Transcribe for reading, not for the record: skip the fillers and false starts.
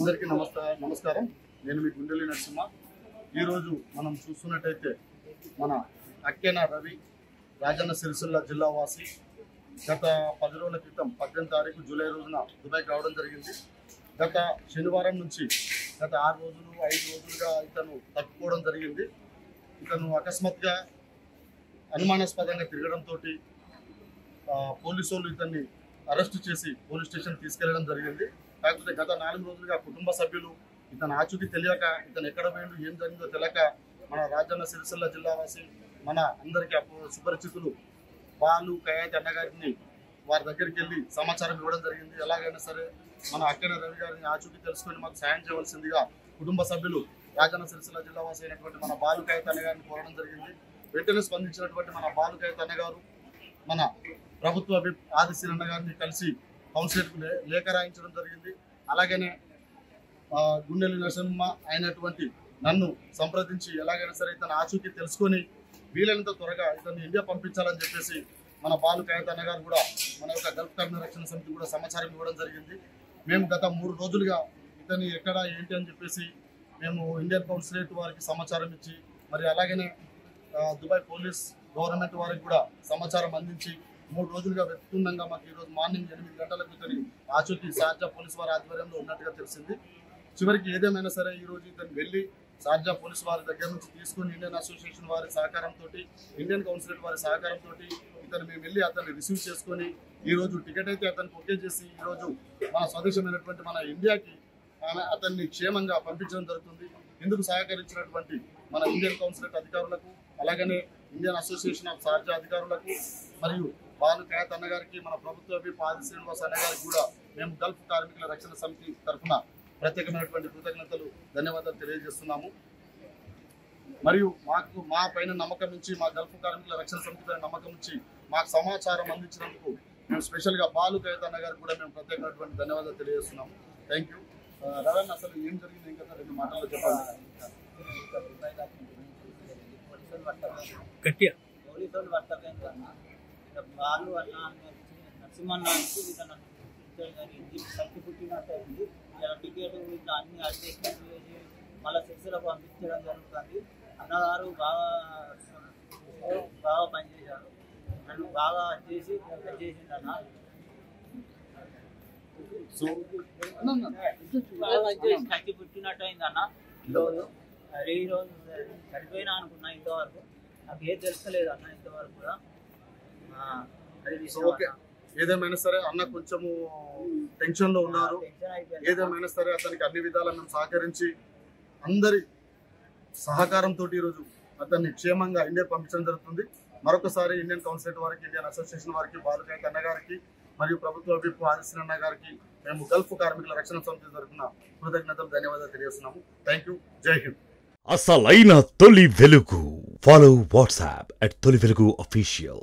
అందరికీ నమస్కారం. నేను మీ గుండెలి నరసింహ. ఈరోజు మనం చూస్తున్నట్టయితే మన అక్కేన రవి రాజన్న సిరిసిల్ల జిల్లా వాసి గత 10 రోజుల క్రితం 18 తారీఖు జూలై రోజున దుబాయ్కి రావడం జరిగింది. గత శనివారం నుంచి గత 6 రోజులు 5 రోజులుగా ఇతను తప్పుకోవడం జరిగింది. ఇతను అకస్మాత్తుగా అనుమానాస్పదంగా తిరగడంతో పోలీసు వాళ్ళు ఇతన్ని అరెస్ట్ చేసి పోలీస్ స్టేషన్ తీసుకెళ్లడం జరిగింది. కాకపోతే గత 4 రోజులుగా కుటుంబ సభ్యులు ఇతను ఆచూకీ తెలియక ఇతను ఎక్కడ పోయిండు ఏం జరిగిందో తెలియక మన రాజన్న సిరిసిల్ల జిల్లా వాసి మన అందరికీ సుపరిచితులు బాలు కయాతి అన్నగారిని వారి దగ్గరికి వెళ్ళి సమాచారం ఇవ్వడం జరిగింది. ఎలాగైనా సరే మన అక్కేన రవి గారిని ఆచూకీ తెలుసుకొని మాకు సాయం చేయవలసిందిగా కుటుంబ సభ్యులు రాజన్న సిరిసిల్ల జిల్లా వాసి అయినటువంటి మన బాలు కయాతి అన్నగారిని కోరడం జరిగింది. వెంటనే స్పందించినటువంటి మన బాలు కయాతి అన్నగారు మన ప్రభుత్వ విప్ ఆదిశీల అన్నగారిని కలిసి కౌన్సిలర్కు లేఖ రాయించడం జరిగింది. అలాగనే గుండెలి నరసింహ అయినటువంటి నన్ను సంప్రదించి ఎలాగైనా సరే ఇతను ఆచూకీ తెలుసుకొని వీలైనంత త్వరగా ఇతన్ని ఇండియా పంపించాలని చెప్పేసి మన బాలు కయాతి అన్నగారు కూడా మన యొక్క గల్ఫ్ కార్మిక రక్షణ సమితి కూడా సమాచారం ఇవ్వడం జరిగింది. మేము గత 3 రోజులుగా ఇతన్ని ఎక్కడ ఏంటి అని చెప్పేసి మేము ఇండియన్ కౌన్సిలేట్ వారికి సమాచారం ఇచ్చి మరి అలాగనే దుబాయ్ పోలీస్ గవర్నమెంట్ వారికి కూడా సమాచారం అందించి 3 రోజులుగా వెతుకుతుండగా మాకు ఈరోజు మార్నింగ్ 8 గంటలకు ఇతని ఆచూకీ షార్జా పోలీస్ వారి ఆధ్వర్యంలో ఉన్నట్టుగా తెలిసింది. చివరికి ఏదేమైనా సరే ఈరోజు ఇతను వెళ్ళి షార్జా పోలీస్ వారి దగ్గర నుంచి తీసుకుని ఇండియన్ అసోసియేషన్ వారి సహకారంతో ఇండియన్ కౌన్సిలేట్ వారి సహకారంతో ఇతను మేము వెళ్ళి అతన్ని రిసీవ్ చేసుకొని ఈరోజు టికెట్ అయితే అతనికి ఓకే చేసి ఈరోజు మన స్వదేశమైనటువంటి మన ఇండియాకి అతన్ని క్షేమంగా పంపించడం జరుగుతుంది. ఇందుకు సహకరించినటువంటి మన ఇండియన్ కౌన్సిలేట్ అధికారులకు అలాగనే ఇండియన్ అసోసియేషన్ ఆఫ్ షార్జా అధికారులకు మరియు బాలు కయాతి అన్నగారికి మన ప్రభుత్వ విప్ ఆది శ్రీనివాస్ అన్నగారికి కూడా మేము గల్ఫ్ కార్మికుల రక్షణ సమితి తరఫున ప్రత్యేకమైనటువంటి కృతజ్ఞతలు ధన్యవాదాలు తెలియజేస్తున్నాము. మరియు మా పైన నమ్మకం నుంచి మా గల్ఫ్ కార్మికుల రక్షణ సమితి పైన నమ్మకం నుంచి మాకు సమాచారం అందించినందుకు మేము స్పెషల్గా బాలు కయాతి అన్నగారికి కూడా మేము ప్రత్యేకమైనటువంటి ధన్యవాదాలు తెలియజేస్తున్నాము. Thank you. రవీణ్, అసలు ఏం జరిగింది ఇంకా 2 మాటల్లో చెప్పండి. బాలు అన్న నరసింహన్న సర్కి పుట్టినట్టయింది. ఇలా టికెట్ ఇట్లా అన్ని అడ్జస్ట్మెంట్ చేసి మళ్ళీ సిరిసిల్లకు పంపించడం జరుగుతుంది. అన్నగారు బాగా పనిచేశారు. నన్ను బాగా చేసిండన్న సర్కి పుట్టినట్టయింది అన్న. ఈరోజు చనిపోయినా అనుకున్నా. ఇంతవరకు నాకు ఏం తెలుస్తలేదు అన్న ఇంతవరకు కూడా. ఓకే, ఏదేమైనా సరే అన్న కొంచెము టెన్షన్ లో ఉన్నారు. ఏదేమైనా సరే అతనికి అన్ని విధాలా మేము సహకరించి అందరి సహకారంతో ఈరోజు అతన్ని క్షేమంగా ఇండియా పంపించడం జరుగుతుంది. మరొకసారి ఇండియన్ కౌన్సిలేట్ వారికి ఇండియన్ అసోసియేషన్ వారికి బాలు కయాతి అన్నగారికి మరియు ప్రభుత్వ విప్ ఆదిశీల అన్నగారికి మేము గల్ఫ్ కార్మికుల రక్షణ సమితి తరఫున కృతజ్ఞతలు ధన్యవాదాలు తెలియజేస్తున్నాము. Thank you. జై హింద్. అసలైన తొలి వెలుగు. ఫాలో వాట్సాప్ @తొలి వెలుగు official.